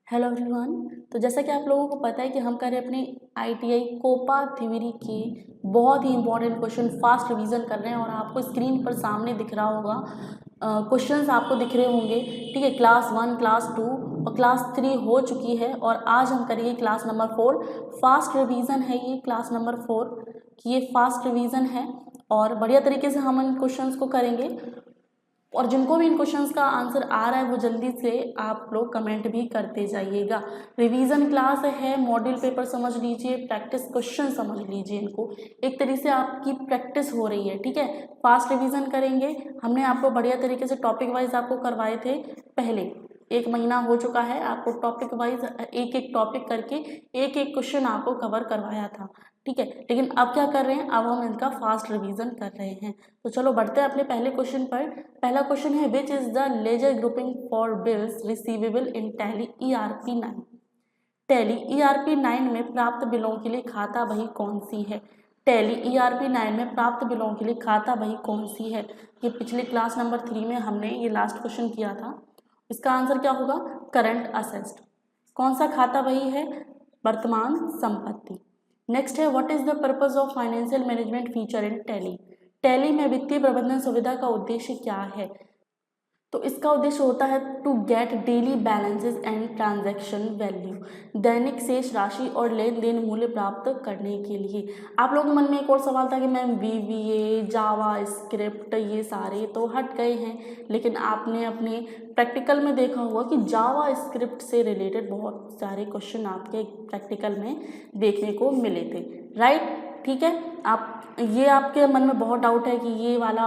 Hello everyone. तो जैसा कि आप लोगों को पता है कि हम कर रहे अपने आईटीआई कोपा थ्योरी के बहुत ही इंपॉर्टेंट क्वेश्चन फास्ट रिवीजन कर रहे हैं और आपको स्क्रीन पर सामने दिख रहा होगा, क्वेश्चंस आपको दिख रहे होंगे। ठीक है, क्लास 1, क्लास 2 और क्लास 3 हो चुकी है और आज हम करेंगे क्लास नंबर 4। फास्ट रिवीजन है ये क्लास नंबर 4 कि ये फास्ट रिवीजन है और बढ़िया तरीके से हम इन क्वेश्चंस को करेंगे। और जिनको भी इन क्वेश्चंस का आंसर आ रहा है वो जल्दी से आप लोग कमेंट भी करते जाइएगा। रिवीजन क्लास है, मॉड्यूल पेपर समझ लीजिए, प्रैक्टिस क्वेश्चन समझ लीजिए, इनको एक तरीके से आपकी प्रैक्टिस हो रही है। ठीक है, फास्ट रिवीजन करेंगे। हमने आपको बढ़िया तरीके से टॉपिक वाइज आपको करवाए थे, पहले 1 महीना हो चुका है, आपको टॉपिक वाइज एक एक टॉपिक करके एक एक क्वेश्चन आपको कवर करवाया था। ठीक है, लेकिन अब क्या कर रहे हैं, अब हम इनका फास्ट रिवीजन कर रहे हैं। तो चलो बढ़ते हैं अपने पहले क्वेश्चन पर। पहला क्वेश्चन है, which is the ledger grouping for bills receivable in Tally ERP 9। Tally ERP 9 में प्राप्त बिलों के लिए खाता बही कौन सी है? टैली ERP 9 में प्राप्त बिलों के लिए खाता बही कौन सी है? ये पिछले क्लास नंबर 3 में हमने ये लास्ट क्वेश्चन किया था। इसका आंसर क्या होगा? Current assets. कौन सा खाता बही है? वर्तमान संपत्ति। नेक्स्ट है, what is the purpose of financial management feature in Tally. Tally में वित्तीय प्रबंधन सुविधा का उद्देश्य क्या है? तो इसका उद्देश्य होता है to get daily balances and transaction value, दैनिक शेष राशि और लेन देन मूल्य प्राप्त करने के लिए। आप लोगों के मन में एक और सवाल था कि मैम VBA, जावा स्क्रिप्ट ये सारे तो हट गए हैं, लेकिन आपने अपने प्रैक्टिकल में देखा होगा कि जावा स्क्रिप्ट से रिलेटेड बहुत सारे क्वेश्चन आपके प्रैक्टिकल में देखने को मिले थे, राइट। ठीक है, आप ये आपके मन में बहुत डाउट है कि ये वाला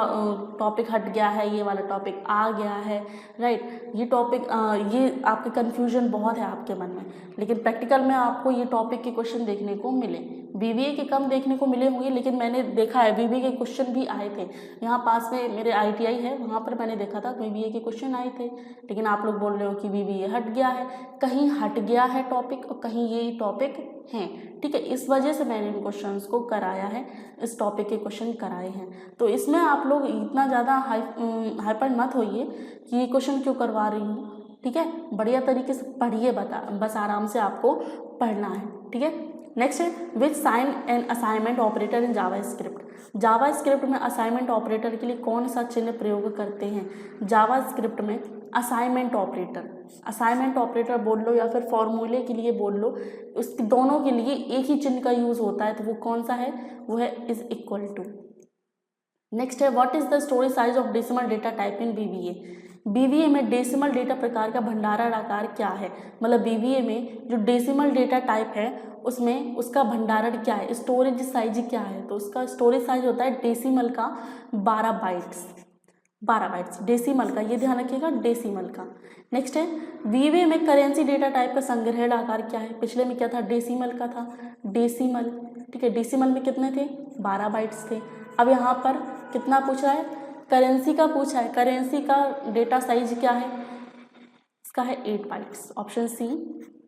टॉपिक हट गया है, ये वाला टॉपिक आ गया है, राइट। ये टॉपिक ये आपके कन्फ्यूजन बहुत है आपके मन में, लेकिन प्रैक्टिकल में आपको ये टॉपिक के क्वेश्चन देखने को मिले। BBA के कम देखने को मिले होंगे, लेकिन मैंने देखा है BBA के क्वेश्चन भी आए थे। यहाँ पास में मेरे ITI है, वहाँ पर मैंने देखा था BBA के क्वेश्चन आए थे। लेकिन आप लोग बोल रहे हो कि BBA हट गया है, कहीं हट गया है टॉपिक और कहीं ये टॉपिक हैं। ठीक है, इस वजह से मैंने इन क्वेश्चंस को कराया है, इस टॉपिक के क्वेश्चन कराए हैं। तो इसमें आप लोग इतना ज़्यादा हाइपर मत होइए कि ये क्वेश्चन क्यों करवा रही हूँ। ठीक है, बढ़िया तरीके से पढ़िए, बस आराम से आपको पढ़ना है। ठीक है, नेक्स्ट है, which sign and assignment operator in JavaScript. JavaScript में असाइनमेंट ऑपरेटर के लिए कौन सा चिन्ह प्रयोग करते हैं? जावा स्क्रिप्ट में असाइनमेंट ऑपरेटर बोल लो या फिर फॉर्मूले के लिए बोल लो, उस दोनों के लिए एक ही चिन्ह का यूज होता है। तो वो कौन सा है? वो है इज इक्वल टू। नेक्स्ट है, what is the storage size of decimal data type in BBA में डेसिमल डेटा प्रकार का भंडारण आकार क्या है? मतलब BBA में जो डेसिमल डेटा टाइप है उसमें उसका भंडारण क्या है, स्टोरेज साइज क्या है? तो उसका स्टोरेज साइज होता है डेसिमल का 12 बाइट्स डेसिमल का, ये ध्यान रखिएगा, डेसिमल का। नेक्स्ट है, BBA में करेंसी डेटा टाइप का संग्रहण आकार क्या है? पिछले में क्या था? डेसिमल का था, डेसिमल। ठीक है, डेसिमल में कितने थे? 12 बाइट्स थे। अब यहाँ पर कितना पूछा है? करेंसी का पूछा है। करेंसी का डेटा साइज क्या है? इसका है 8 बाइट्स, ऑप्शन सी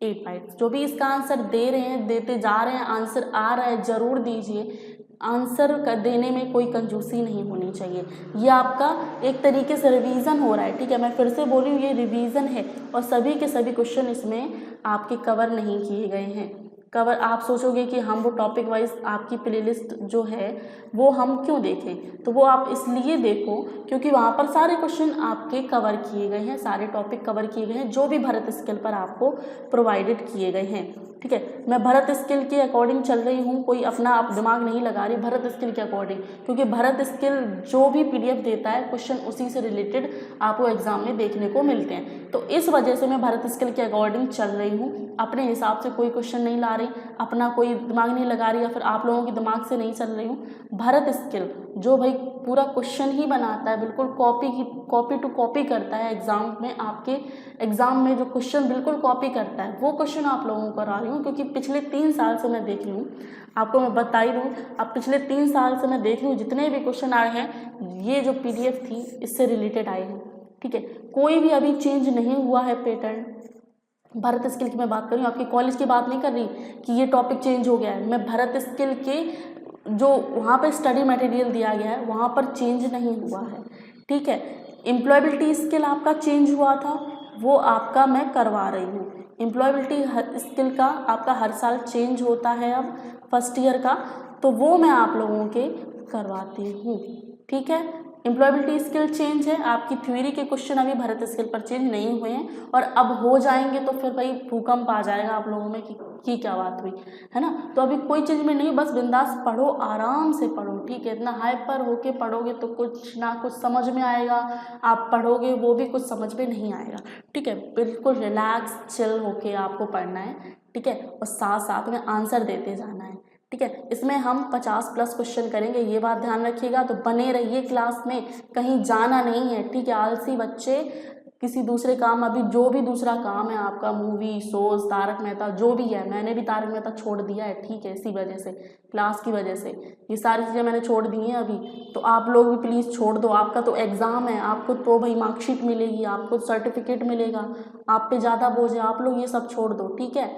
8 बाइट्स। जो भी इसका आंसर दे रहे हैं, देते जा रहे हैं, आंसर आ रहा है जरूर दीजिए। आंसर देने में कोई कंजूसी नहीं होनी चाहिए। ये आपका एक तरीके से रिवीजन हो रहा है। ठीक है, मैं फिर से बोल रही हूँ, ये रिवीजन है और सभी के सभी क्वेश्चन इसमें आपके कवर नहीं किए गए हैं। कवर आप सोचोगे कि हम वो टॉपिक वाइज आपकी प्लेलिस्ट जो है वो हम क्यों देखें, तो वो आप इसलिए देखो क्योंकि वहाँ पर सारे क्वेश्चन आपके कवर किए गए हैं, सारे टॉपिक कवर किए गए हैं जो भी भरत स्किल पर आपको प्रोवाइडेड किए गए हैं। ठीक है, मैं भरत स्किल के अकॉर्डिंग चल रही हूँ, कोई अपना आप दिमाग नहीं लगा रही, भरत स्किल के अकॉर्डिंग, क्योंकि भरत स्किल जो भी PDF देता है क्वेश्चन उसी से रिलेटेड आपको एग्जाम में देखने को मिलते हैं। तो इस वजह से मैं भरत स्किल के अकॉर्डिंग चल रही हूँ, अपने हिसाब से कोई क्वेश्चन नहीं ला रही, अपना कोई दिमाग नहीं लगा रही या फिर आप लोगों के दिमाग से नहीं चल रही हूँ। भरत स्किल जो भाई पूरा क्वेश्चन ही बनाता है, बिल्कुल कॉपी टू कॉपी करता है एग्जाम में, आपके एग्जाम में जो क्वेश्चन बिल्कुल कॉपी करता है वो क्वेश्चन आप लोगों को करा रही हूँ। क्योंकि पिछले 3 साल से मैं देख रही हूँ, आपको मैं बता ही दूँ, अब पिछले 3 साल से मैं देख रही हूँ जितने भी क्वेश्चन आए हैं ये जो PDF थी इससे रिलेटेड आए हैं। ठीक है, कोई भी अभी चेंज नहीं हुआ है पैटर्न। भरत स्किल की मैं बात कर रही हूँ, आपके कॉलेज की बात नहीं कर रही कि ये टॉपिक चेंज हो गया है। मैं भरत स्किल के जो वहाँ पर स्टडी मटेरियल दिया गया है वहाँ पर चेंज नहीं हुआ है। ठीक है, एम्प्लॉयबिलिटी स्किल आपका चेंज हुआ था, वो आपका मैं करवा रही हूँ। एम्प्लॉयबिलिटी स्किल का आपका हर साल चेंज होता है अब फर्स्ट ईयर का, तो वो मैं आप लोगों के करवाती हूँ, ठीक है। एम्प्लॉयबिलिटी स्किल चेंज है, आपकी थ्योरी के क्वेश्चन अभी भरत स्किल पर चेंज नहीं हुए हैं, और अब हो जाएंगे तो फिर भाई भूकंप आ जाएगा आप लोगों में कि क्या बात हुई, है ना। तो अभी कोई चीज़ में नहीं, बस बिंदास पढ़ो, आराम से पढ़ो, ठीक है। इतना हाइपर होके पढ़ोगे तो कुछ ना कुछ समझ में आएगा, आप पढ़ोगे वो भी कुछ समझ में नहीं आएगा, ठीक है। बिल्कुल रिलैक्स चिल होके आपको पढ़ना है, ठीक है, और साथ साथ में आंसर देते जाना है, ठीक है। इसमें हम 50+ क्वेश्चन करेंगे, ये बात ध्यान रखिएगा। तो बने रहिए क्लास में, कहीं जाना नहीं है, ठीक है। आलसी बच्चे किसी दूसरे काम, अभी जो भी दूसरा काम है आपका, मूवी शोज, तारक मेहता जो भी है, मैंने भी तारक मेहता छोड़ दिया है, ठीक है, इसी वजह से, क्लास की वजह से ये सारी चीज़ें मैंने छोड़ दी हैं अभी। तो आप लोग भी प्लीज़ छोड़ दो, आपका तो एग्ज़ाम है, आपको तो भाई मार्कशीट मिलेगी, आपको सर्टिफिकेट मिलेगा, आप पे ज़्यादा बोझ है, आप लोग ये सब छोड़ दो, ठीक है।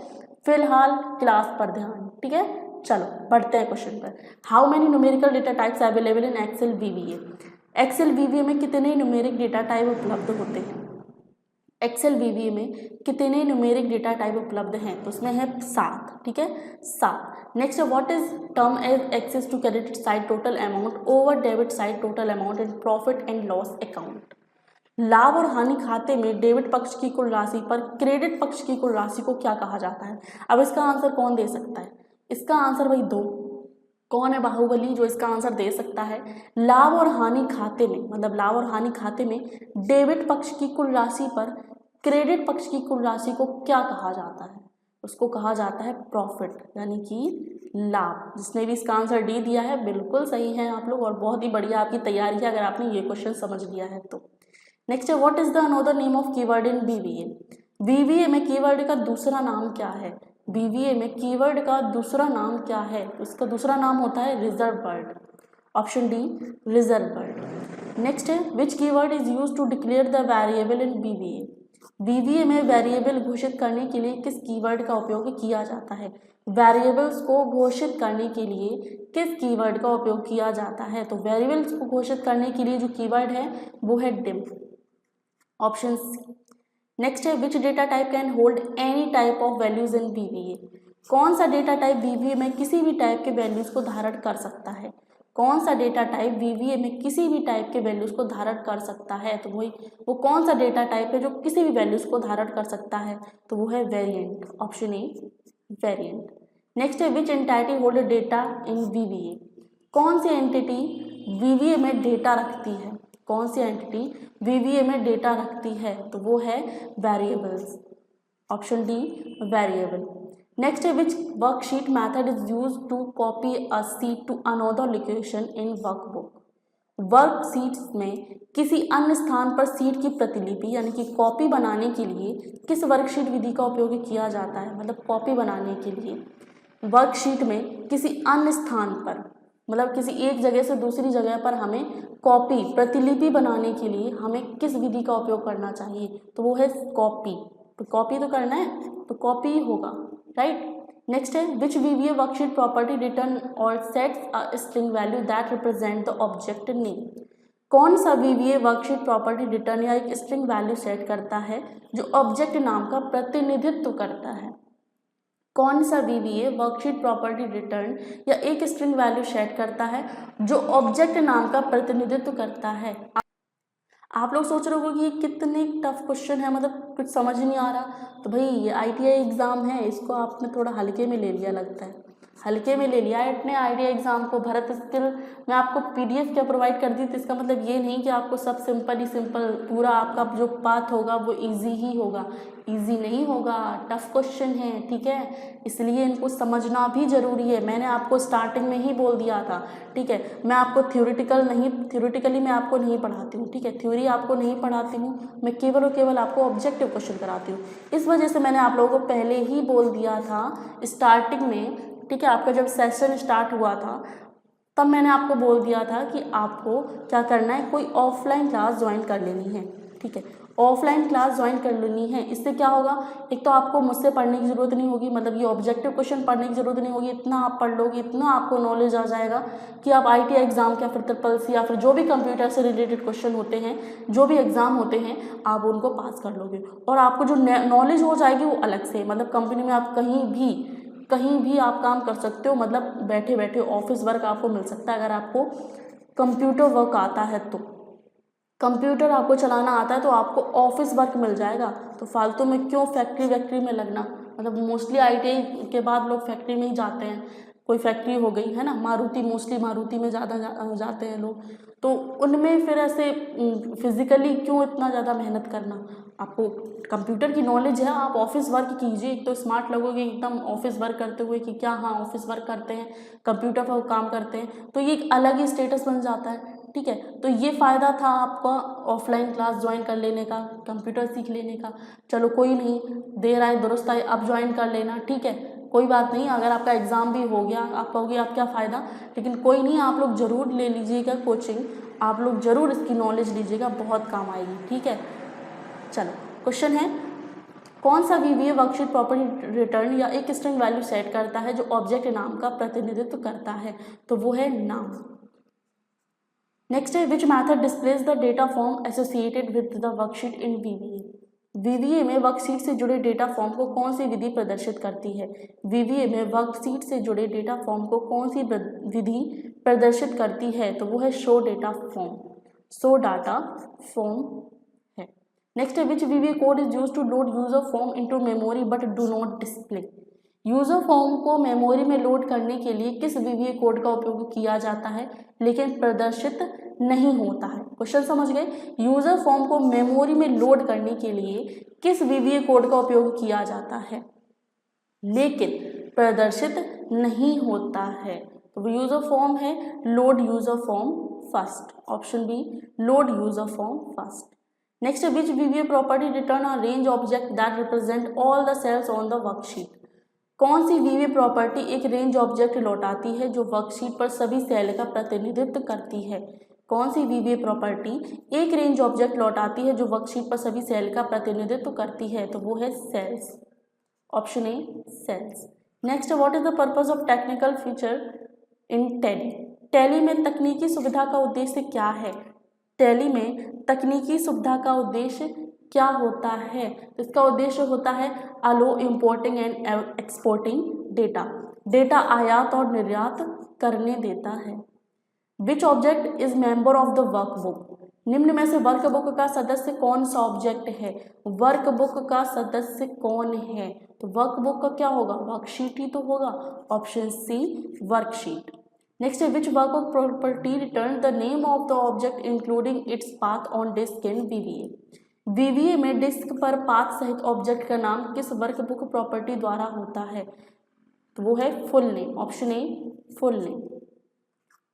फिलहाल क्लास पर ध्यान, ठीक है। चलो बढ़ते हैं क्वेश्चन पर। How many numerical data types available in Excel VBA. Excel VBA में कितने न्यूमेरिक डेटा टाइप उपलब्ध होते हैं? एक्सेल वीवीए में कितने न्यूमेरिक डेटा टाइप उपलब्ध हैं? तो उसमें है 7, ठीक है, 7। नेक्स्ट है what is term as excess to credit side total amount over debit side total amount in profit and loss account. लाभ और हानि खाते में डेबिट पक्ष की कुल राशि पर क्रेडिट पक्ष की कुल राशि को क्या कहा जाता है? अब इसका आंसर कौन दे सकता है? इसका आंसर भाई दो, कौन है बाहुबली जो इसका आंसर दे सकता है? लाभ और हानि खाते में, मतलब लाभ और हानि खाते में डेबिट पक्ष की कुल राशि पर क्रेडिट पक्ष की कुल राशि को क्या कहा जाता है? उसको कहा जाता है प्रॉफिट, यानी कि लाभ। जिसने भी इसका आंसर डी दिया है बिल्कुल सही है आप लोग, और बहुत ही बढ़िया आपकी तैयारी है अगर आपने ये क्वेश्चन समझ लिया है तो। नेक्स्ट है what is the another name of keyword in VBA. VBA में कीवर्ड का दूसरा नाम क्या है? बीवीए में कीवर्ड का दूसरा नाम क्या है? इसका दूसरा नाम होता है reserve word, option D reserve word. Next है which keyword is used to declare the variable in VBA. VBA में वेरिएबल घोषित करने के लिए किस कीवर्ड का उपयोग किया जाता है? वेरिएबल्स को घोषित करने के लिए किस कीवर्ड का उपयोग किया जाता है? तो वेरिएबल्स को घोषित करने के लिए जो कीवर्ड है वो है डिम, ऑप्शन सी। नेक्स्ट है which data type can hold any type of values in VBA. कौन सा डेटा टाइप बीवीए में किसी भी टाइप के वैल्यूज को धारण कर सकता है? कौन सा डेटा टाइप बीवीए में किसी भी टाइप के वैल्यूज को धारण कर सकता है? तो वो कौन सा डेटा टाइप है जो किसी भी वैल्यूज को धारण कर सकता है? तो वो है variant, option A variant. Next है which entity hold data in VBA. कौन सी एंटिटी बीवीए में डेटा रखती है? कौन सी एंटिटी बीवीए में डेटा रखती है? तो वो है variables, option D variable. Next है which worksheet method is use to copy a sheet to another location in workbook. Worksheets में किसी अन्य स्थान पर सीट की प्रतिलिपि यानी कि कॉपी बनाने के लिए किस वर्कशीट विधि का उपयोग किया जाता है? मतलब कॉपी बनाने के लिए वर्कशीट में किसी अन्य स्थान पर, मतलब किसी एक जगह से दूसरी जगह पर हमें कॉपी प्रतिलिपि बनाने के लिए हमें किस विधि का उपयोग करना चाहिए? तो वो है कॉपी। तो कॉपी तो करना है तो कॉपी होगा, राइट। नेक्स्ट है विच वीवीए वर्कशीट प्रॉपर्टी रिटर्न और sets a string value that represent the object name. कौन सा वीवीए वर्कशीट प्रॉपर्टी रिटर्न या एक स्ट्रिंग वैल्यू सेट करता है जो ऑब्जेक्ट नाम का प्रतिनिधित्व करता है? कौन सा वीवीए वर्कशीट प्रॉपर्टी रिटर्न या एक स्ट्रिंग वैल्यू सेट करता है जो ऑब्जेक्ट नाम का प्रतिनिधित्व करता है? आप लोग सोच रहे हो कि ये कितने टफ क्वेश्चन है, मतलब कुछ समझ नहीं आ रहा। तो भाई ये ITI एग्ज़ाम है, इसको आपने थोड़ा हल्के में ले लिया, लगता है हल्के में ले लिया है इतने ITI एग्ज़ाम को। भरत स्किल मैं आपको PDF क्या प्रोवाइड कर दी, तो इसका मतलब ये नहीं कि आपको सब सिंपल ही सिंपल, पूरा आपका जो पाथ होगा वो इजी ही होगा। इजी नहीं होगा, टफ क्वेश्चन है, ठीक है, इसलिए इनको समझना भी ज़रूरी है। मैंने आपको स्टार्टिंग में ही बोल दिया था, ठीक है। मैं आपको थ्योरेटिकली मैं आपको नहीं पढ़ाती हूँ, ठीक है, थ्योरी आपको नहीं पढ़ाती हूँ, मैं केवल और केवल आपको ऑब्जेक्टिव क्वेश्चन कराती हूँ। इस वजह से मैंने आप लोगों को पहले ही बोल दिया था स्टार्टिंग में, ठीक है, आपका जब सेशन स्टार्ट हुआ था तब मैंने आपको बोल दिया था कि आपको क्या करना है, कोई ऑफलाइन क्लास ज्वाइन कर लेनी है, ठीक है। ऑफलाइन क्लास ज्वाइन कर लेनी है। इससे क्या होगा, एक तो आपको मुझसे पढ़ने की ज़रूरत नहीं होगी, मतलब ये ऑब्जेक्टिव क्वेश्चन पढ़ने की ज़रूरत नहीं होगी, इतना आप पढ़ लोगे, इतना आपको नॉलेज आ जाएगा कि आप ITI एग्ज़ाम या फिर ट्रिपल्स या फिर जो भी कंप्यूटर से रिलेटेड क्वेश्चन होते हैं, जो भी एग्ज़ाम होते हैं, आप उनको पास कर लोगे। और आपको जो नॉलेज हो जाएगी वो अलग से, मतलब कंपनी में आप कहीं भी आप काम कर सकते हो, मतलब बैठे बैठे ऑफिस वर्क आपको मिल सकता है अगर आपको कंप्यूटर वर्क आता है तो। कंप्यूटर आपको चलाना आता है तो आपको ऑफिस वर्क मिल जाएगा, तो फालतू में क्यों फैक्ट्री में लगना। मतलब मोस्टली ITI के बाद लोग फैक्ट्री में ही जाते हैं, कोई फैक्ट्री हो गई है ना, मोस्टली मारुति में ज़्यादा जाते हैं लोग, तो उनमें फिर ऐसे फिजिकली क्यों इतना ज़्यादा मेहनत करना। आपको कंप्यूटर की नॉलेज है, आप ऑफिस वर्क कीजिए, एक तो स्मार्ट लगोगे एकदम ऑफिस वर्क करते हुए कि क्या हाँ ऑफिस वर्क करते हैं, कंप्यूटर पर काम करते हैं, तो ये एक अलग ही स्टेटस बन जाता है। ठीक है, तो ये फ़ायदा था आपका ऑफलाइन क्लास ज्वाइन कर लेने का, कंप्यूटर सीख लेने का। चलो कोई नहीं, देर आए दुरुस्त आए, अब ज्वाइन कर लेना, ठीक है, कोई बात नहीं। अगर आपका एग्ज़ाम भी हो गया, आप कहोगे आप क्या फ़ायदा, लेकिन कोई नहीं, आप लोग ज़रूर ले लीजिएगा कोचिंग, आप लोग ज़रूर इसकी नॉलेज लीजिएगा, बहुत काम आएगी। ठीक है, चलो क्वेश्चन है, कौन सा VBA वर्कशीट प्रॉपर्टी रिटर्न या एक स्ट्रिंग वैल्यू सेट करता है जो ऑब्जेक्ट नाम का प्रतिनिधित्व करता है, तो वो है नाम। नेक्स्ट है, which method displays the data form associated with the worksheet in VBA। VBA में वर्कशीट से जुड़े डेटा फॉर्म को कौन सी विधि प्रदर्शित करती है। VBA में वर्कशीट से जुड़े डेटा फॉर्म को कौन सी विधि प्रदर्शित करती है, तो वो है शो डाटा फॉर्म है। नेक्स्ट है, which VBA code is use to load user form into memory but do not display. User form को मेमोरी में लोड करने के लिए किस VBA कोड का उपयोग किया जाता है लेकिन प्रदर्शित नहीं होता है। क्वेश्चन समझ गए, यूजर फॉर्म को मेमोरी में लोड करने के लिए किस VBA कोड का उपयोग किया जाता है लेकिन प्रदर्शित नहीं होता है, तो यूजर फॉर्म है load user form first, option B load user form first. Next, which VBA property return a range object that represent all the cells on the worksheet. कौन सी VBA प्रॉपर्टी एक रेंज ऑब्जेक्ट लौटाती है जो worksheet पर सभी cell का प्रतिनिधित्व करती है। कौन सी VBA प्रॉपर्टी एक रेंज ऑब्जेक्ट लौटाती है जो वर्कशीट पर सभी सेल का प्रतिनिधित्व करती है, तो वो है cells, option A cells. Next, what is the purpose of technical feature in Tally. Tally में तकनीकी सुविधा का उद्देश्य क्या है। टैली में तकनीकी सुविधा का उद्देश्य क्या होता है, तो इसका उद्देश्य होता है अलो इम्पोर्टिंग एंड एक्सपोर्टिंग डेटा आयात और निर्यात करने देता है। Which object is member of the workbook. निम्न में से वर्कबुक का सदस्य कौन सा ऑब्जेक्ट है। वर्कबुक का सदस्य कौन है, तो वर्कबुक का क्या होगा, वर्कशीट ही तो होगा, ऑप्शन सी वर्कशीट। नेक्स्ट है, which workbook property return the name of the object including its path on disk in VBA। VBA में डिस्क पर पाथ सहित ऑब्जेक्ट का नाम किस वर्कबुक प्रॉपर्टी द्वारा होता है, तो वो है full name, option a full name.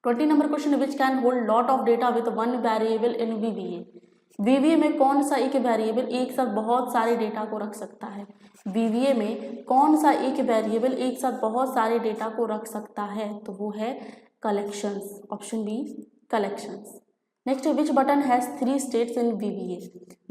20 number question, which can hold lot of data with one variable in VBA। VBA में कौन सा एक वेरिएबल एक साथ बहुत सारे डेटा को रख सकता है। VBA में कौन सा एक वेरिएबल एक साथ बहुत सारे डेटा को रख सकता है, तो वो है collections, option B collections. Next, which button has 3 states in VBA।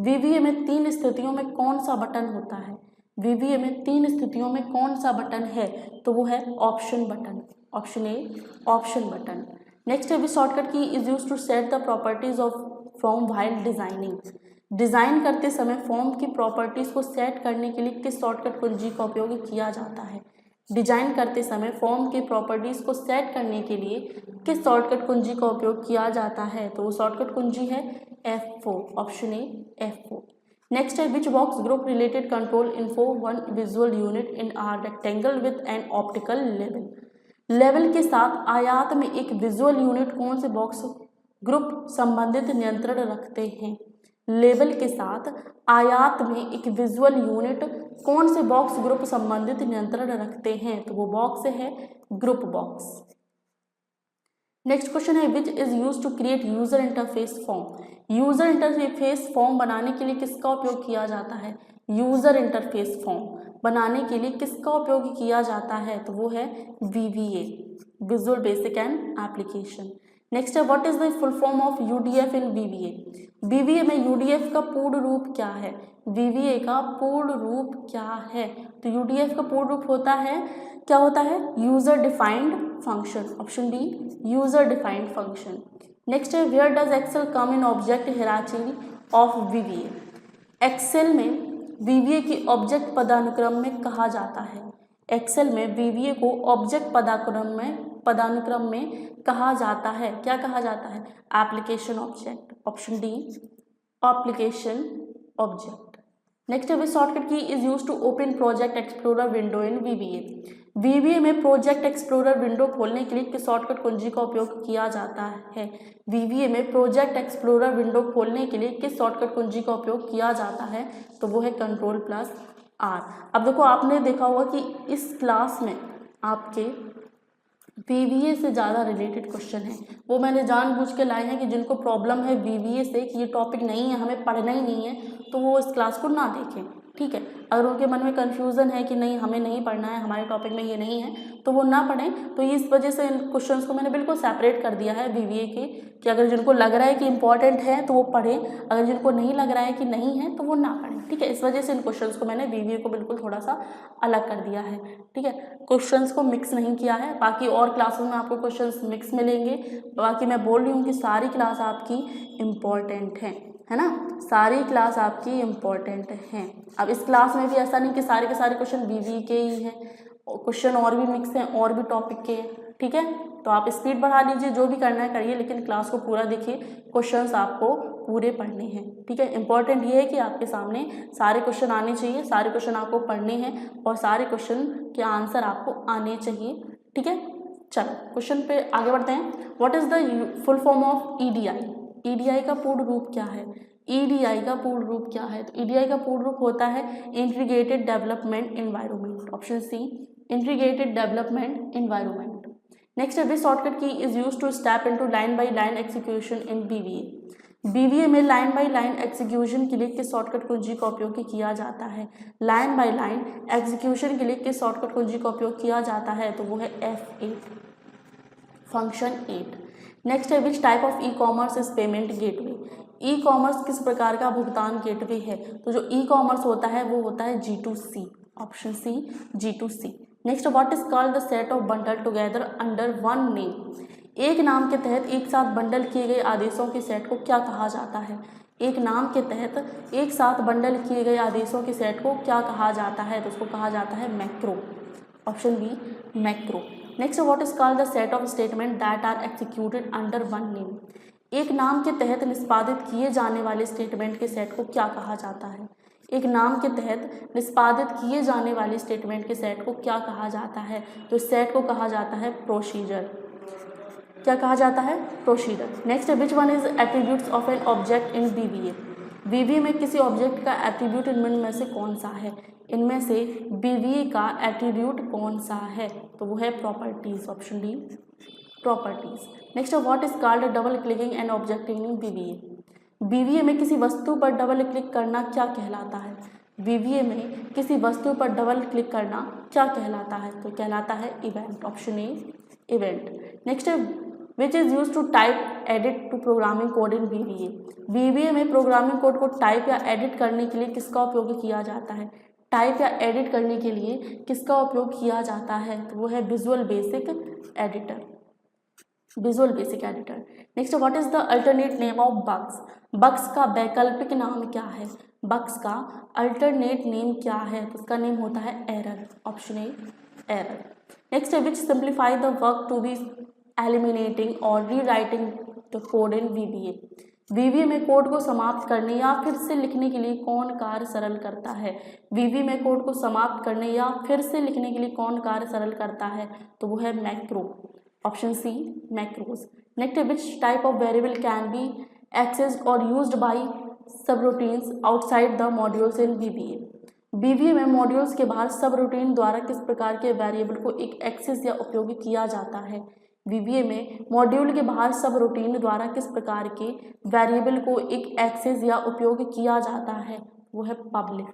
VBA में 3 स्थितियों में कौन सा बटन होता है। VBA में 3 स्थितियों में कौन सा बटन है, तो वो है option button, option A option button. Next है, which shortcut key is use to set the properties of form while designing. Design करते समय फॉर्म की प्रॉपर्टीज को सेट करने के लिए किस शॉर्टकट कुंजी का उपयोग किया जाता है। डिजाइन करते समय फॉर्म के प्रॉपर्टीज को सेट करने के लिए किस शॉर्टकट कुंजी का उपयोग किया जाता है, तो वो शॉर्टकट कुंजी है F4, option A F4। Next है, which box group related control info one visual unit in are rectangle with an optical level के साथ आयात में एक विजुअल यूनिट कौन से बॉक्स ग्रुप संबंधित नियंत्रण रखते हैं। लेवल के साथ आयात में एक विजुअल यूनिट कौन से बॉक्स ग्रुप संबंधित नियंत्रण रखते हैं, तो वो बॉक्स है ग्रुप बॉक्स। नेक्स्ट क्वेश्चन है, which is use to create user interface form. User interface form बनाने के लिए किसका उपयोग किया जाता है। यूजर इंटरफेस फॉर्म बनाने के लिए किसका उपयोग किया जाता है, तो वो है VBA, visual basic and application. Next है what is the full form of UDF in VBA. VBA में यूडीएफ का पूर्ण रूप क्या है? बीबीए का पूर्ण रूप क्या है? तो यूडीएफ का पूर्ण रूप होता है, क्या होता है? User defined function, option D user defined function. Next है where does Excel come in object hierarchy of VBA. Excel में बीबीए की ऑब्जेक्ट पदानुक्रम में कहा जाता है। एक्सेल में बीबीए को ऑब्जेक्ट पदानुक्रम में कहा जाता है। क्या कहा जाता है? Application object, option D application object. Next है shortcut key is use to open project explorer window in VBA. VBA में प्रोजेक्ट एक्सप्लोरर विंडो खोलने के लिए किस शॉर्टकट कुंजी का उपयोग किया जाता है? बीबीए में प्रोजेक्ट एक्सप्लोरर विंडो खोलने के लिए किस शॉर्टकट कुंजी का उपयोग किया जाता है? तो वो है Ctrl+R। अब देखो आपने देखा होगा कि इस क्लास में आपके बीबीए से ज़्यादा रिलेटेड क्वेश्चन है, वो मैंने जानबूझ के लाए हैं कि जिनको प्रॉब्लम है बीबीए से कि ये टॉपिक नहीं है, हमें पढ़ना ही नहीं है, तो वो इस क्लास को ना देखें, ठीक है। अगर उनके मन में कन्फ्यूज़न है कि नहीं हमें नहीं पढ़ना है, हमारे टॉपिक में ये नहीं है, तो वो ना पढ़ें। तो इस वजह से इन क्वेश्चंस को मैंने बिल्कुल सेपरेट कर दिया है बीबीए के, कि अगर जिनको लग रहा है कि इंपॉर्टेंट है तो वो पढ़ें, अगर जिनको नहीं लग रहा है कि नहीं है तो वो ना पढ़ें, ठीक है। इस वजह से इन क्वेश्चंस को मैंने बीबीए को बिल्कुल थोड़ा सा अलग कर दिया है, ठीक है। क्वेश्चंस को मिक्स नहीं किया है, बाकी और क्लासेस में आपको क्वेश्चंस मिक्स मिलेंगे। बाकी मैं बोल रही हूँ कि सारी क्लास आपकी इम्पॉर्टेंट है ना, सारी क्लास आपकी इम्पॉर्टेंट हैं। अब इस क्लास में भी ऐसा नहीं कि सारे के सारे क्वेश्चन बीबीए के ही हैं, क्वेश्चन और भी मिक्स हैं, और भी टॉपिक के हैं, ठीक है। तो आप स्पीड बढ़ा लीजिए, जो भी करना है करिए, लेकिन क्लास को पूरा देखिए, क्वेश्चंस आपको पूरे पढ़ने हैं, ठीक है। इंपॉर्टेंट ये है कि आपके सामने सारे क्वेश्चन आने चाहिए, सारे क्वेश्चन आपको पढ़ने हैं और सारे क्वेश्चन के आंसर आपको आने चाहिए, ठीक है। चलो क्वेश्चन पे आगे बढ़ते हैं। What is the full form of EDI. EDI का पूर्ण रूप क्या है? ईडीआई का पूर्ण रूप क्या है? तो ईडीआई का पूर्ण रूप होता है integrated development environment, option C integrated development environment. Next है which shortcut key is use to step into line by line execution in VBA. VBA में लाइन बाय लाइन एग्जीक्यूशन के लिए किस शॉर्टकट कुंजी का उपयोग किया जाता है? लाइन बाय लाइन एग्जीक्यूशन के लिए किस शॉर्टकट कुंजी का उपयोग किया जाता है? तो वो है F8, फंक्शन 8। नेक्स्ट है विच type of e commerce is payment gateway. E commerce किस प्रकार का भुगतान गेटवे है? तो जो ई कॉमर्स होता है वो होता है G2C, option C G2C। Next what is called the set of bundle together under one name. एक नाम के तहत एक साथ बंडल किए गए आदेशों के सेट को क्या कहा जाता है? एक नाम के तहत एक साथ बंडल किए गए आदेशों के सेट को क्या कहा जाता है? तो उसको कहा जाता है macro, option B macro. Next what is called the set of statement that are executed under one name. एक नाम के तहत निष्पादित किए जाने वाले स्टेटमेंट के सेट को क्या कहा जाता है? एक नाम के तहत निष्पादित किए जाने वाले स्टेटमेंट के सेट को क्या कहा जाता है? तो सेट को कहा जाता है प्रोसीजर। क्या कहा जाता है? Procedure. Next which one is attributes of an object in VBA. VBA में किसी ऑब्जेक्ट का एट्रीब्यूट इनमें से कौन सा है? इनमें से बीबीए का एट्रीब्यूट कौन सा है? तो वो है properties, option D properties. Next what is called double clicking an object in VBA. VBA में किसी वस्तु पर डबल क्लिक करना क्या कहलाता है? बीबीए में किसी वस्तु पर डबल क्लिक करना क्या कहलाता है? तो कहलाता है event, option A event. Next which is use to type edit to programming code in VBA. VBA में प्रोग्रामिंग कोड को टाइप या एडिट करने के लिए किसका उपयोग किया जाता है? टाइप या एडिट करने के लिए किसका उपयोग किया जाता है? तो वो है visual basic editor, visual basic editor. Next what is the alternate name of bugs. Bugs का वैकल्पिक नाम क्या है? बग्स का अल्टरनेट नेम क्या है? तो उसका नेम होता है error, option A error. Next है which simplify the work to be eliminating or rewriting the code in VBA. VBA में कोड को समाप्त करने या फिर से लिखने के लिए कौन कार्य सरल करता है? बीबीए में कोड को समाप्त करने या फिर से लिखने के लिए कौन कार्य सरल करता है? तो वो है macro, option C macros. Next which type of variable can be accessed or used by subroutines outside the modules in VBA. VBA में मॉड्यूल्स के बाहर सबरूटीन द्वारा किस प्रकार के वेरिएबल को एक एक्सेस या उपयोग किया जाता है? बीबीए में मॉड्यूल के बाहर सबरूटीन द्वारा किस प्रकार के वेरिएबल को एक एक्सेस या उपयोग किया जाता है? वो है पब्लिक।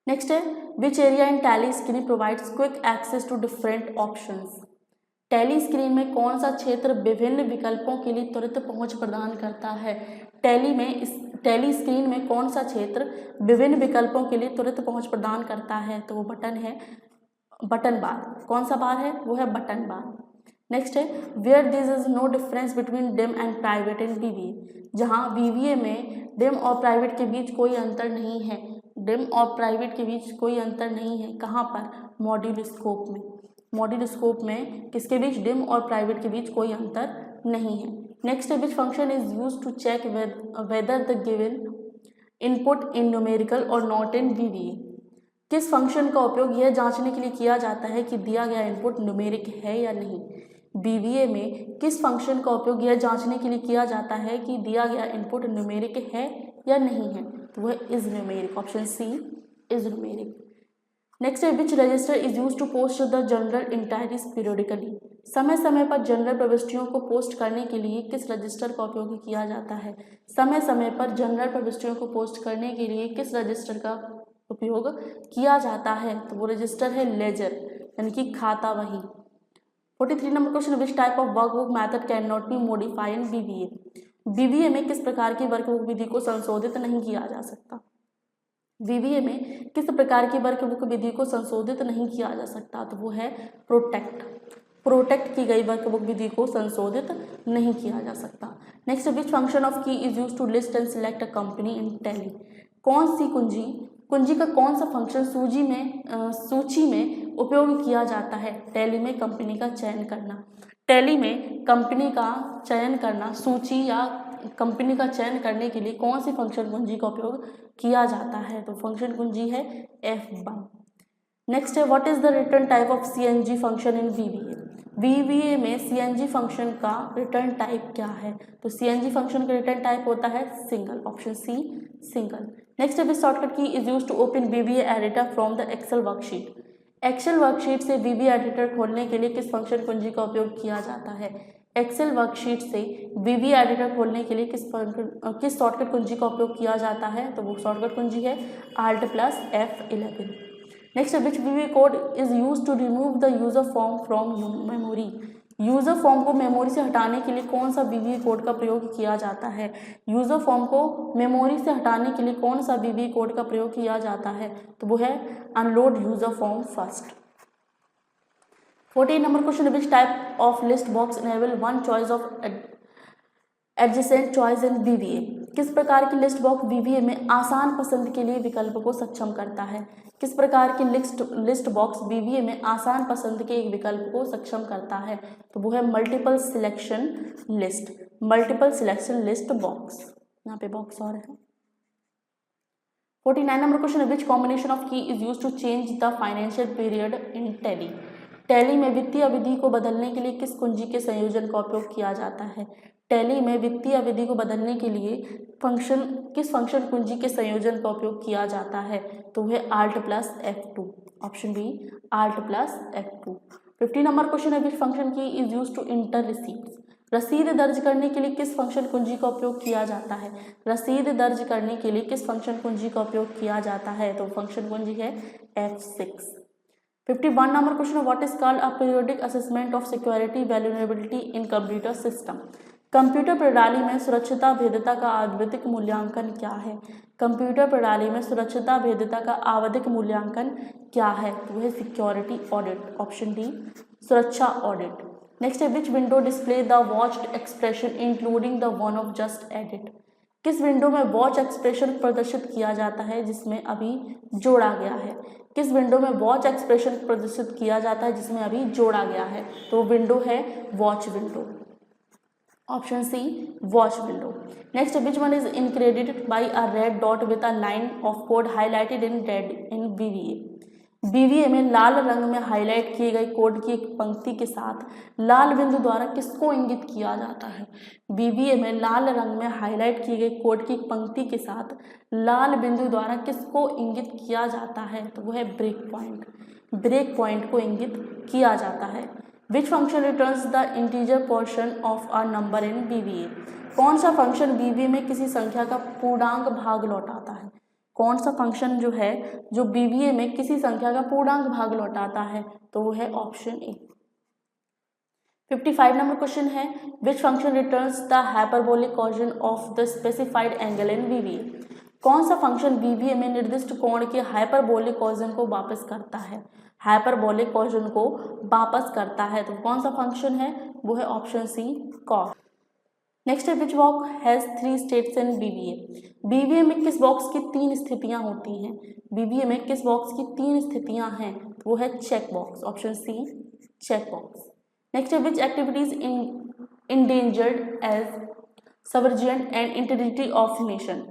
नेक्स्ट है which area in Tally screen provides quick access to different options. Tally screen में कौन सा क्षेत्र विभिन्न विकल्पों के लिए त्वरित पहुंच प्रदान करता है? टैली स्क्रीन में कौन सा क्षेत्र विभिन्न विकल्पों के लिए त्वरित पहुंच प्रदान करता है? तो वो बटन है, बटन बार। कौन सा बार है? वो है बटन बार। नेक्स्ट है where this is no difference between dim and private in VBA. जहाँ बीवीए में डिम और प्राइवेट के बीच कोई अंतर नहीं है, डिम और प्राइवेट के बीच कोई अंतर नहीं है। कहाँ पर? मॉड्यूल स्कोप में। मॉड्यूल स्कोप में किसके बीच? डिम और प्राइवेट के बीच कोई अंतर नहीं है। नेक्स्ट है which function is use to check whether the given input in numerical और नॉट इन बीवीए। किस फंक्शन का उपयोग यह जांचने के लिए किया जाता है कि दिया गया इनपुट न्यूमेरिक है या नहीं? बीवीए में किस फंक्शन का उपयोग यह जांचने के लिए किया जाता है कि दिया गया इनपुट न्यूमेरिक है या नहीं है? तो वह is numeric. Option C is numeric. Next है which register is use to post the general entries periodically. समय समय पर जनरल प्रविष्टियों को पोस्ट करने के लिए किस रजिस्टर का उपयोग किया जाता है? समय समय पर जनरल प्रविष्टियों को पोस्ट करने के लिए किस रजिस्टर का उपयोग किया जाता है? तो वो रजिस्टर है लेजर, यानी कि खाता बही। 43 number question which type of workbook method can not be modify in VBA. VBA में किस प्रकार की वर्कबुक विधि को संशोधित नहीं किया जा सकता? बीवीए में किस प्रकार की वर्कबुक विधि को संशोधित नहीं किया जा सकता? तो वो है प्रोटेक्ट। प्रोटेक्ट की गई वर्कबुक विधि को संशोधित नहीं किया जा सकता। Next which function of key is use to list and select a company in Tally. कौन सी कुंजी का कौन सा फंक्शन सूची में उपयोग किया जाता है? टैली में कंपनी का चयन करना। टैली में कंपनी का चयन करना, सूची या कंपनी का चयन करने के लिए कौन सी फंक्शन कुंजी का उपयोग किया जाता है? तो फंक्शन कुंजी है F1। नेक्स्ट है what is the return type of CNG function in VBA. VBA में CNG फंक्शन का रिटर्न टाइप क्या है? तो CNG फंक्शन का रिटर्न टाइप होता है single. Option C single. Next है shortcut key is use to open VBA editor from the Excel worksheet. Excel worksheet से बीवीए एडिटर खोलने के लिए किस फंक्शन कुंजी का उपयोग किया जाता है? एक्सेल वर्कशीट से बीवीए एडिटर खोलने के लिए किस शॉर्टकट कुंजी का उपयोग किया जाता है? तो वो शॉर्टकट कुंजी है Alt+F11। Next which VBA code is use to remove the user form from memory. User form को मेमोरी से हटाने के लिए कौन सा बीवीए कोड का प्रयोग किया जाता है? यूजर फॉर्म को मेमोरी से हटाने के लिए कौन सा बीवीए कोड का प्रयोग किया जाता है? तो वो है unload user form first. 14 number question which type of list box enable one choice of adjacent choice in VBA. किस प्रकार की लिस्ट बॉक्स बीवीए में आसान पसंद के लिए विकल्प को सक्षम करता है? किस प्रकार की लिस्ट बॉक्स बीवीए में आसान पसंद के एक विकल्प को सक्षम करता है? तो वो है multiple selection list. Multiple selection list box, यहाँ पे बॉक्स और है। 49 number question which combination of key is use to change the financial period in Tally. Tally में वित्तीय अवधि को बदलने के लिए किस कुंजी के संयोजन का उपयोग किया जाता है? टैली में वित्तीय अवधि को बदलने के लिए किस फंक्शन कुंजी के संयोजन का उपयोग किया जाता है? तो वह Alt+F2। Option B Alt+F2। 50 number question है which function key is use to enter receipt. रसीद दर्ज करने के लिए किस फंक्शन कुंजी का उपयोग किया जाता है? रसीद दर्ज करने के लिए किस फंक्शन कुंजी का उपयोग किया जाता है? तो फंक्शन कुंजी है F6। 51 number question what is called a periodic assessment of security vulnerability in computer system. Computer प्रणाली में सुरक्षिता भेद्यता का आवधिक मूल्यांकन क्या है? कंप्यूटर प्रणाली में सुरक्षिता भेद्यता का आवधिक मूल्यांकन क्या है? तो वह सिक्योरिटी ऑडिट। ऑप्शन डी सुरक्षा ऑडिट। नेक्स्ट है which window display the watched expression including the one of just edit. किस विंडो में वॉच एक्सप्रेशन प्रदर्शित किया जाता है जिसमें अभी जोड़ा गया है? किस विंडो में वॉच एक्सप्रेशन प्रदर्शित किया जाता है जिसमें अभी जोड़ा गया है? तो विंडो है watch window. Option C watch window. Next which one is indicated by a red dot with a line of code highlighted in red in VBA. VBA में लाल रंग में हाईलाइट किए गए कोड की एक पंक्ति के साथ लाल बिंदु द्वारा किसको इंगित किया जाता है? बीवीए में लाल रंग में हाईलाइट किए गए कोड की पंक्ति के साथ लाल बिंदु द्वारा किसको इंगित किया जाता है? तो वो है ब्रेक पॉइंट। ब्रेक पॉइंट को इंगित किया जाता है। Which function returns the integer portion of a number in VBA. कौन सा फंक्शन बीवीए में किसी संख्या का पूर्णांक भाग लौटाता है? कौन सा फंक्शन जो है जो बीवीए में किसी संख्या का पूर्णांक भाग लौटाता है? तो वो है ऑप्शन ए। 55 नंबर क्वेश्चन है, which function returns the hyperbolic cogen of the specified angle in वीवीए। कौन सा फंक्शन वीवीए में निर्दिष्ट कोण के हाइपरबोलिक कोजन को वापस करता है, हाइपरबोलिक कोजन को वापस करता है, तो कौन सा फंक्शन है, वो है ऑप्शन सी कॉस। नेक्स्ट है, which box has 3 states in VBA. VBA में किस बॉक्स की 3 स्थितियां होती हैं, बीवीए में किस बॉक्स की 3 स्थितियां हैं, तो वो है check box, option C check box. Next है, which activities endangered as sovereignty and integrity of nation.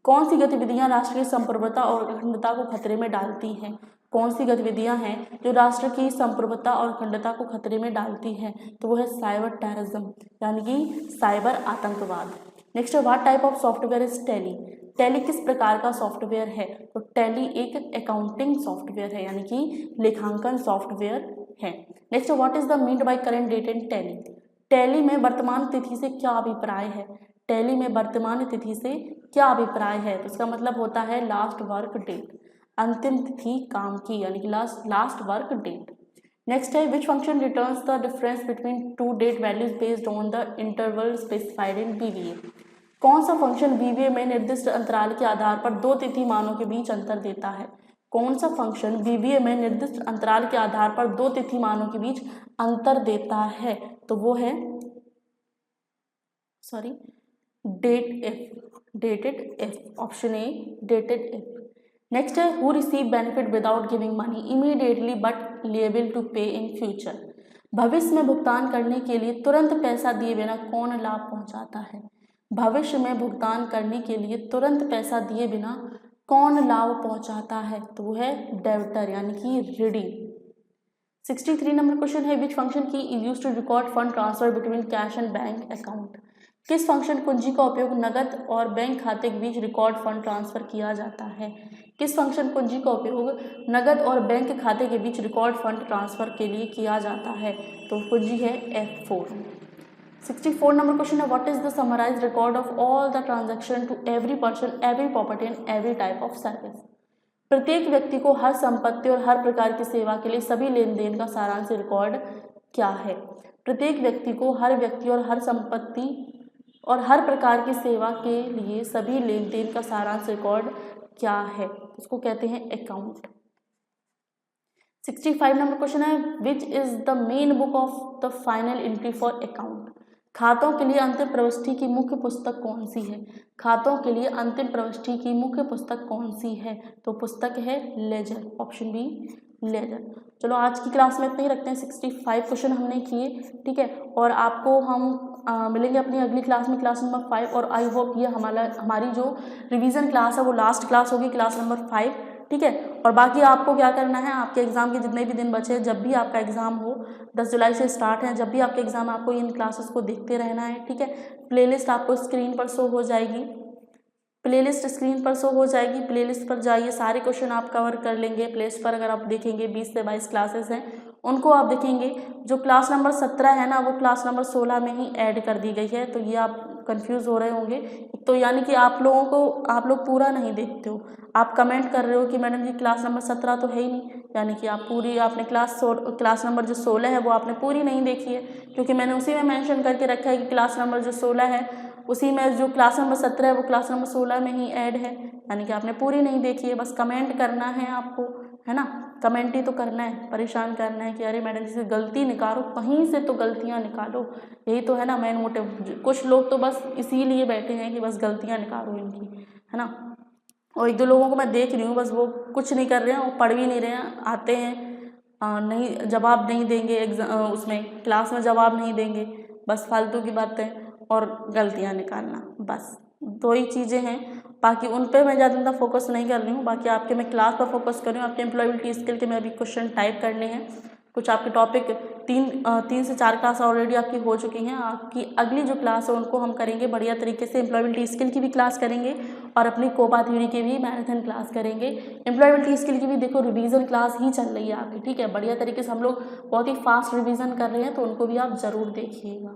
कौन सी गतिविधियां राष्ट्र की संप्रभुता और अखंडता को खतरे में डालती हैं, कौन सी गतिविधियां हैं जो राष्ट्र की संप्रभुता और अखंडता को खतरे में डालती हैं, तो वो है साइबर टेररिज्म, यानी कि साइबर आतंकवाद। नेक्स्ट है, what type of software is tally. Tally किस प्रकार का सॉफ्टवेयर है, तो टैली एक अकाउंटिंग सॉफ्टवेयर है, यानी कि लेखांकन सॉफ्टवेयर है। Next, what is the meant by current date in Tally. Tally में वर्तमान तिथि से क्या अभिप्राय है, टैली में वर्तमान तिथि से क्या अभिप्राय है, तो इसका मतलब होता है लास्ट वर्क डेट, अंतिम तिथि काम की, यानी कि लास्ट वर्क डेट। नेक्स्ट है, which function returns the difference between 2 date values based on the interval specified in VBA. कौन सा फंक्शन बीवीए में निर्दिष्ट अंतराल के आधार पर 2 तिथि मानों के बीच अंतर देता है, कौन सा फंक्शन बीवीए में निर्दिष्ट अंतराल के आधार पर 2 तिथि मानों के बीच अंतर देता है, तो वो है dated if, option A dated if. Next है, who receive benefit without giving money immediately but liable to pay in future. भविष्य में भुगतान करने के लिए तुरंत पैसा दिए बिना कौन लाभ पहुंचाता है, भविष्य में भुगतान करने के लिए तुरंत पैसा दिए बिना कौन लाभ पहुंचाता है, तो वो है डेबिटर, यानी कि ऋणी। 63 नंबर क्वेश्चन है, which function key is used to record fund transfer between cash and bank account. किस फंक्शन कुंजी का उपयोग नगद और बैंक खाते के बीच रिकॉर्ड फंड ट्रांसफर किया जाता है, किस फंक्शन कुंजी का उपयोग नगद और बैंक खाते के बीच रिकॉर्ड फंड ट्रांसफर के लिए किया जाता है, तो कुंजी है F4। 64 नंबर क्वेश्चन है, what is the summarized record of all the transaction to every person every property and every type of service. प्रत्येक व्यक्ति को हर संपत्ति और हर प्रकार की सेवा के लिए सभी लेन देन का सारांश रिकॉर्ड क्या है। प्रत्येक व्यक्ति को हर व्यक्ति और हर संपत्ति और हर प्रकार की सेवा के लिए सभी लेन देन का सारांश रिकॉर्ड क्या है, उसको कहते हैं अकाउंट। 65 नंबर क्वेश्चन है, which is the main book of the final entry for account. खातों के लिए अंतिम प्रविष्टि की मुख्य पुस्तक कौन सी है, खातों के लिए अंतिम प्रविष्टि की मुख्य पुस्तक कौन सी है, तो पुस्तक है लेजर, ऑप्शन बी लेजर। चलो आज की क्लास में इतना ही रखते हैं, 65 क्वेश्चन हमने किए, ठीक है। और आपको हम मिलेंगे अपनी अगली क्लास में, क्लास नंबर 5, और आई होप ये हमारी जो रिवीजन क्लास है वो लास्ट क्लास होगी, क्लास नंबर 5, ठीक है। और बाकी आपको क्या करना है, आपके एग्ज़ाम के जितने भी दिन बचे हैं, जब भी आपका एग्ज़ाम हो, 10 जुलाई से स्टार्ट है, जब भी आपके एग्ज़ाम, आपको इन क्लासेस को देखते रहना है, ठीक है। प्लेलिस्ट आपको स्क्रीन पर शो हो जाएगी, प्लेलिस्ट स्क्रीन पर शो हो जाएगी, प्लेलिस्ट पर जाइए, सारे क्वेश्चन आप कवर कर लेंगे। प्लेलिस्ट पर अगर आप देखेंगे 20 से 22 क्लासेस हैं, उनको आप देखेंगे। जो क्लास नंबर 17 है ना, वो क्लास नंबर 16 में ही ऐड कर दी गई है, तो ये आप कंफ्यूज हो रहे होंगे, तो यानी कि आप लोग पूरा नहीं देखते हो, आप कमेंट कर रहे हो कि मैडम जी क्लास नंबर 17 तो है ही नहीं, यानी कि आपने क्लास नंबर जो 16 है वो आपने पूरी नहीं देखी है, क्योंकि मैंने उसी में मेंशन करके रखा है कि क्लास नंबर जो 16 है उसी में जो क्लास नंबर 17 है वो क्लास नंबर 16 में ही ऐड है, यानी कि आपने पूरी नहीं देखी है। बस कमेंट करना है आपको, है ना, कमेंट ही तो करना है, परेशान करना है कि अरे मैडम जी से गलती निकालो, कहीं से तो गलतियाँ निकालो, यही तो है ना मेन मोटिव। कुछ लोग तो बस इसीलिए बैठे हैं कि बस गलतियाँ निकालो इनकी, है ना। और 1-2 लोगों को मैं देख रही हूँ, बस वो कुछ नहीं कर रहे हैं, वो पढ़ भी नहीं रहे हैं, आते हैं नहीं जवाब नहीं देंगे एग्जाम, उसमें क्लास में जवाब नहीं देंगे, बस फालतू की बातें और गलतियाँ निकालना, बस 2 ही चीज़ें हैं। बाकी उन पे मैं ज़्यादा फोकस नहीं कर रही हूँ, बाकी आपके मैं क्लास पर फोकस कर रही हूँ। आपके एम्प्लॉयबिलिटी स्किल के मैं अभी क्वेश्चन टाइप करने हैं, कुछ आपके टॉपिक 3 से 4 क्लास ऑलरेडी आपकी हो चुकी हैं। आपकी अगली जो क्लास है उनको हम करेंगे बढ़िया तरीके से, एम्प्लॉयबिलिटी स्किल की भी क्लास करेंगे और अपनी कोपा थ्योरी की भी मैराथन क्लास करेंगे। एम्प्लॉयबिलिटी स्किल की भी देखो रिवीजन क्लास ही चल रही है आपकी, ठीक है, बढ़िया तरीके से हम लोग बहुत ही फास्ट रिवीजन कर रहे हैं, तो उनको भी आप ज़रूर देखिएगा।